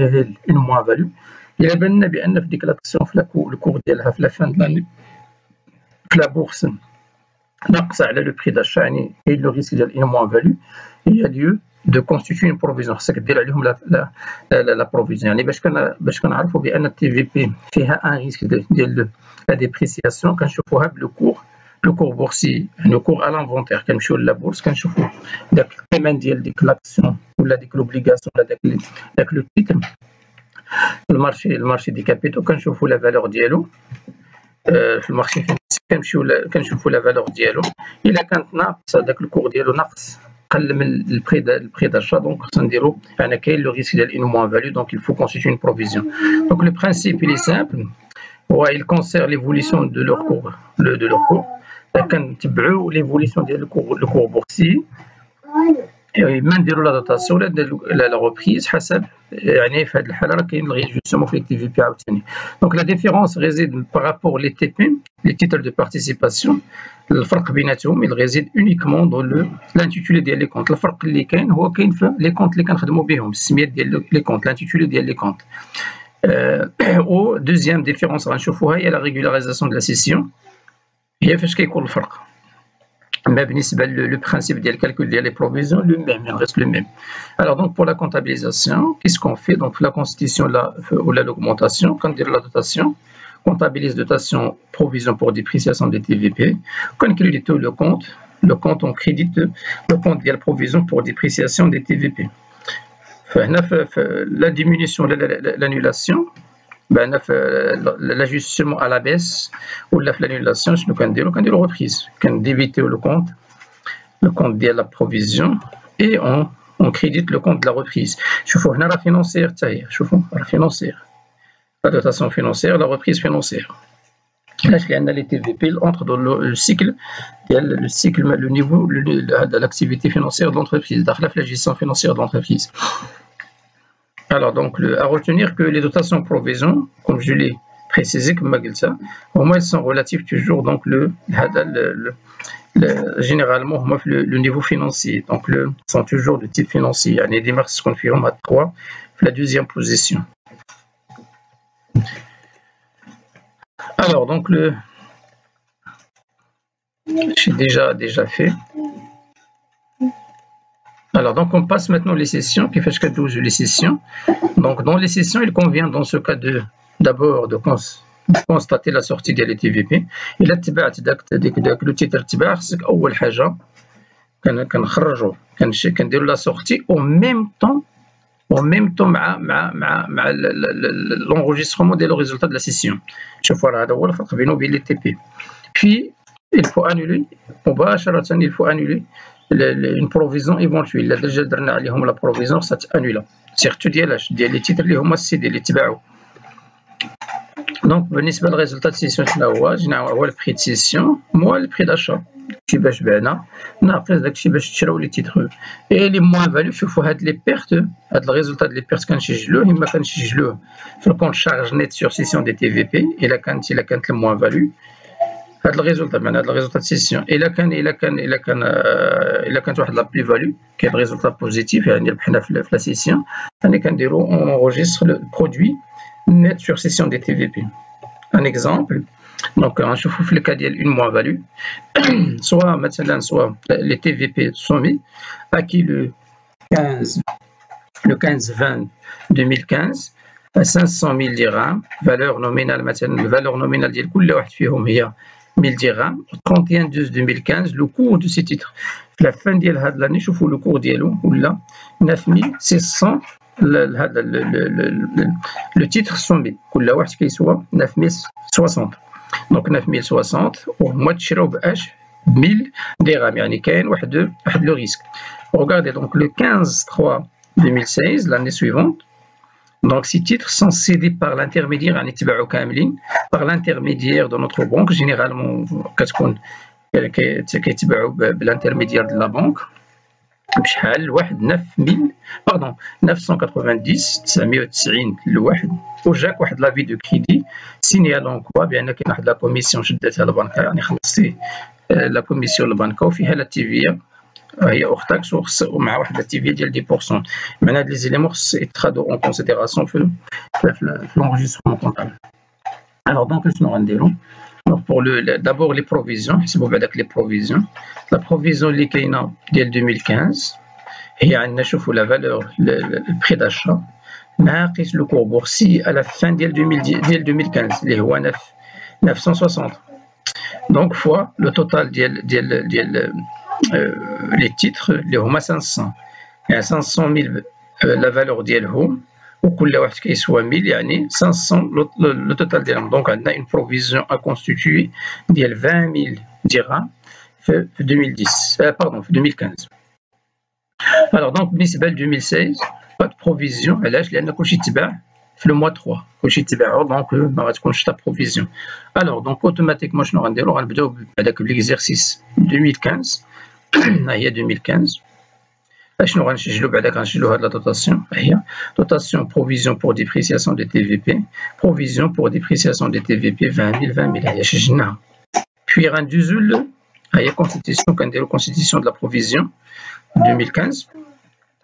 révèle une moins-value. Il a bien بان في ديك لاكسيون في الكور ديالها في لا فان داني في لا بورس ناقصه على لو بري داشا يعني كاين لو ريسك ديال ان موان فالو. هي ليو دو كونستيتوي اون بروفيزيون خصك دير عليهم لا بروفيزيون يعني باش كنعرفوا بان التي في بي فيها ان ريسك ديال لا ديبريسياسيون كنشوفوها لو كور بورسي لو كور على لانفونتير كنمشيو لا بورس كنشوفوا داك الثمن ديال ديك لاكسيون ولا ديك لوبليغاسيون ولا داك لو تيتر المارشي دي كابيتو كنشوفوا لا فالور ديالو في المارشي كنشوفوا لا فالور ديالو الا كانت ناقصه داك الكور ديالو ناقص قل من البري داشا دونك خصنا نديرو يعني كاين لو ريسك ديال ان موان فاليو دونك il faut constituer une provision. Donc le principe il est simple il concerne l'évolution de leur cours كنتبعوا l'évolution ديال الكور بورسي ما نديروا لا دوتاسيون ولا لا ريبريز حسب يعني في هذه الحاله راه كاين الريجستمون في التي في بي عاوتاني. دونك لا ديفيرونس ريزيد بارابور لي تي بي لي تيتر دو بارتيسيباسيون الفرق بيناتهم il ريزيد اونيكمون دون لانتيتولي ديال لي كونت. الفرق اللي كاين هو كاين في لي كونت اللي كنخدموا بهم السميات ديال لي كونت لانتيتولي ديال لي كونت. او دوزيام ديفيرونس غنشوفوها هي لا ريغولاريزاسيون دو لا سيسيون هي فاش كيكون الفرق. Mais le principe de calcul des provisions, le même, il reste le même. Alors, donc, pour la comptabilisation, qu'est-ce qu'on fait? Donc, la constitution ou l'augmentation, quand on dit la dotation, comptabilise dotation, provision pour dépréciation des TVP, quand crédite le compte, on crédite le compte de la provision pour dépréciation des TVP. la diminution, l'annulation, l'ajustement à la baisse ou l'annulation, je nous dire reprise, d'éviter le compte de la provision et on crédite le compte de la reprise. شوفوا هنا راه financière تاهي شوفوا راه financière la dotation financière la reprise financière. علاش لان les TVP entrent dans le cycle le niveau de l'activité financière de l'entreprise داخله في la gestion financière de l'entreprise. Alors donc à retenir que les dotations provision comme je l'ai précisé comme قلتها هما elles sont relatives toujours donc généralement le niveau financier donc sont toujours de type financier يعني ديما خصكم فيهم هاد 3 في la deuxième position. Alors donc j'ai déjà fait. Alors donc on passe maintenant les sessions qui fait les sessions. Donc dans les sessions il convient dans ce cas d'abord de constater la sortie ديال les TVP. إلا تبعت داك لو تيتر تباع خصك أول حاجة كنخرجو كنديرو لا sortie en même temps مع l'enregistrement des résultats de la session. شوفوا راه هذا هو الفرق بينه وبين les TP. Puis il faut annuler مباشرة il faut annuler une provision éventuelle. إلا ديجا درنا عليهم لا provision ستانولا سيرتو ديال لي تيتر اللي هما السيدي اللي تباعوا. Donc بالنسبة للريزلtat de session شنو هو البري de session موا البري داشا داكشي باش بعنا ناقص داكشي باش تشراو لي تيتر اي لي موان فاليو. شوفوا هاد لي بيرت هاد الريزلtat ديال لي بيرت كنسجلوه اما كنسجلوه في الكونت شارج نيت سور سيسيون دي تي في بي الا كانت الموان فاليو هاد الريزلtat معناها هاد الريزلtat de session الا كانت واحد لا بلي فاليو كاين ريزلtat بوزيتيف يعني ربحنا في لا سيسيون يعني كنديرو اونغيستر لو برودوي net sur session des TVP. Un exemple, donc on chauffe le cas d'une moins-value, soit les TVP sont mis acquis le 15-20 2015 à 500 000 dirhams, valeur nominale مثلا valeur nominale ديال كل واحد فيهم هي 1000 dirhams. 31/12/2015 le cours de ces titres في la fin ديال هاد l'année شوفوا le cours ديالو ولا 9600 le titre sommé كل واحد كيسوى 9060 دونك 9060 وهما تشراو باش 1000 درهم يعني كاين واحد لو ريسك. Regardez donc le 15/3/2016 l'année suivante. Donc ces titres sont cédés par l'intermédiaire يعني تباعوا كاملين par l'intermédiaire de notre banque généralement كتكون كيتباعوا بالانترميديير de la banque بشحال لواحد 990 لواحد وجاك واحد لافي دو كريدي سينيالون كوا بان كاين واحد لا كوميسيون شدتها البنكه يعني خلصتي لا كوميسيون البنكه وفيها لا تيفيا هي اختك ومع واحد لا تيفيا ديال 10% معناها هاد لي زيليمون خص يتخادو اون كونسيديراسيون في لونجسترمون كونطابل. Alors donc شنو غنديرو pour d'abord les provisions حسبوا بعداك les provisions. La provision اللي كاينه ديال 2015 هي عندنا شوفوا la valeur le prix d'achat ناقص le cours boursier à la fin ديال 2015 اللي هو 960 donc fois le total ديال les titres اللي هما 500 يعني 500 000 la valeur ديالهم وكل واحد كيسوى 1000 يعني 500 لو توتال ديالهم. دونك عندنا اون بروفيزيون ا كونستيتوي ديال 20000 درهم في 2010 باردون في 2015. الوغ دونك بالنسبه ل 2016 با دو بروفيزيون علاش لان كلشي تباع في لو موا 3 كلشي تباعو دونك ما غاتكونش تا بروفيزيون. الوغ دونك اوتوماتيكمون شنو غنديرو غنبداو بهذاك ليكزيرسيس 2015 ها هي 2015 شنو غنسجلو بعدا غنسجلو هاد لا دوتاسيون هي دوتاسيون بروفيزيون بور ديبريسياسيون دي تي في بي بروفيزيون بور ديبريسياسيون دي تي في بي 20000 هي سجلناها. بوي غندوزو هي كونستيتيسيون كنديرو كونستيتيسيون دو لا بروفيزيون 2015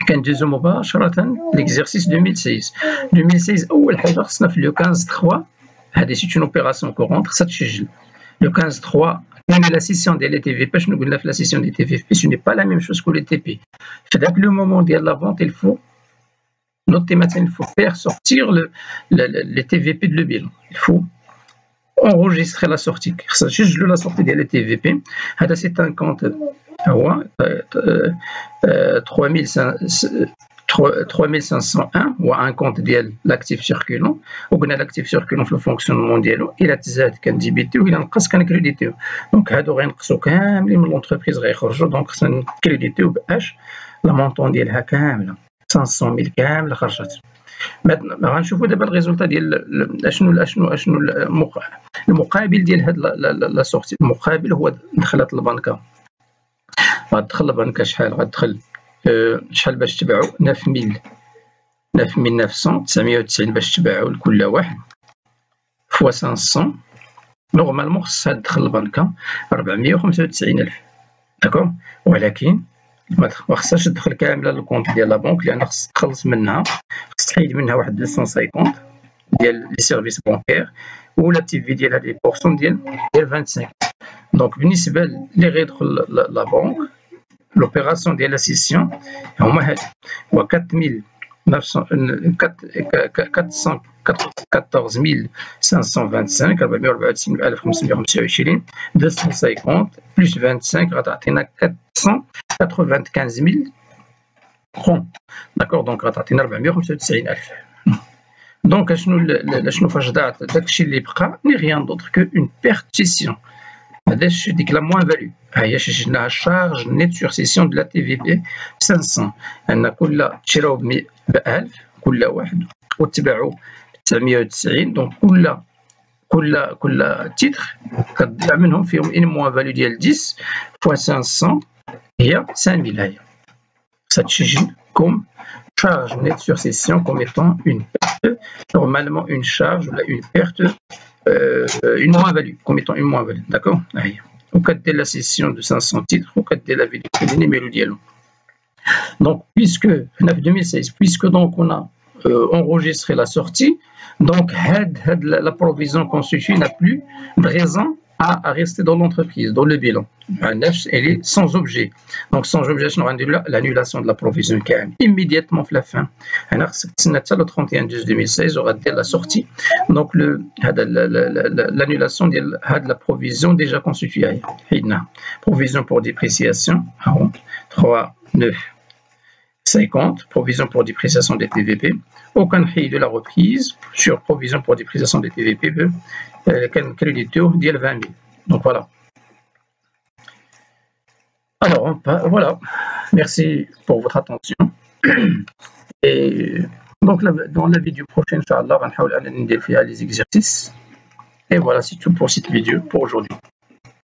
كندوزو مباشرة ليكزيرسيس 2016 أول حاجة خصنا في لو 15/3 هادي سي اون اوبيراسيون كورونت خصها تسجل لو 15/3 كاين لا سيسيون ديال لي تي في بي شنو قلنا في لا سيسيون دي تي في بي سو ني با لا ميم شوز كو لي تي بي في داك لو مومون ديال لا فونت il faut noter maintenant il faut faire sortir les TVP de le bilan il faut enregistrer la sortie خصنا نسجلوا لا sortie ديال لي تي في بي هذا سي ان كونت هو 3500 3501 هو ان كونت ديال لاكتيف سيركولون، وقلنا لاكتيف سيركولون في الفونكسيونمون ديالو الا تزاد كنديبيتيو والا نقص كنكريديتيو. دونك هادو غينقصوا كاملين من لونتربريز غيخرجوا، دونك خصنا نكريديتيو باش لا مونطون ديالها كامله 500000 كامله خرجت. غنشوفوا دابا الريزولتا ديال اشنو المقابل ديال هاد لا سورتي. المقابل هو دخلت البنكه، غتدخل البنكه شحال؟ غتدخل شحال باش تبعوا 9990 باش تباعوا لكل واحد فوا 500. نورمالمون خصها تدخل البنكه 495000 داكوغ، ولكن ما خصهاش تدخل كامله للكونت ديال لا بنك، لان خص تخلص منها، خص تحيد منها واحد 250 ديال لي سيرفيس بونكير ولا تي في ديالها دي بورسون ديال 25. دونك بالنسبه اللي غيدخل لا بنك لوبيراسيون ديال لا سيسيون هما هاد هو 414525 494525 250 بلس 25 غتعطينا 495000 فرون داكوغ. دونك غتعطينا 495000. دونك شنو فاش ضاعت داكشي اللي بقى ني ريان دوطر كو اون بيرتيسيون. هاداش ديك لا موان فاليو، ها هي شجناها الشارج نيت سور سيسيون دو لا تي في بي 500، ان كل تشراو ب 1000 كل واحد وتباعوا 990. دونك كل تيتر كتضيع منهم فيهم ان موان فاليو ديال 10 فوا 500 هي 5000. هي ستسجل كوم charge nette sur session comme étant une perte, normalement une charge ou une perte, une moins-value, comme étant une moins-value, d'accord? Au cas de la session de 500 titres, au cas de la vidéo de numéro dialogue. Donc, puisque 2016, puisque donc on a enregistré la sortie, donc la provision constituée n'a plus de raison à rester dans l'entreprise, dans le bilan. Elle est sans objet. Donc, sans objet, l'annulation de la provision immédiatement à la fin. Le 31/12/2016 aura été la sortie. Donc, l'annulation de la provision déjà constituée. Provision pour dépréciation, 3,950. Provision pour dépréciation des TVP. Aucun prix de la reprise sur provision pour dépréciation des TVP. Créditeur de 20 000. Donc voilà. Alors voilà. Merci pour votre attention. Et donc dans la vidéo prochaine, Inch'Allah, on va faire les exercices. Et voilà, c'est tout pour cette vidéo pour aujourd'hui.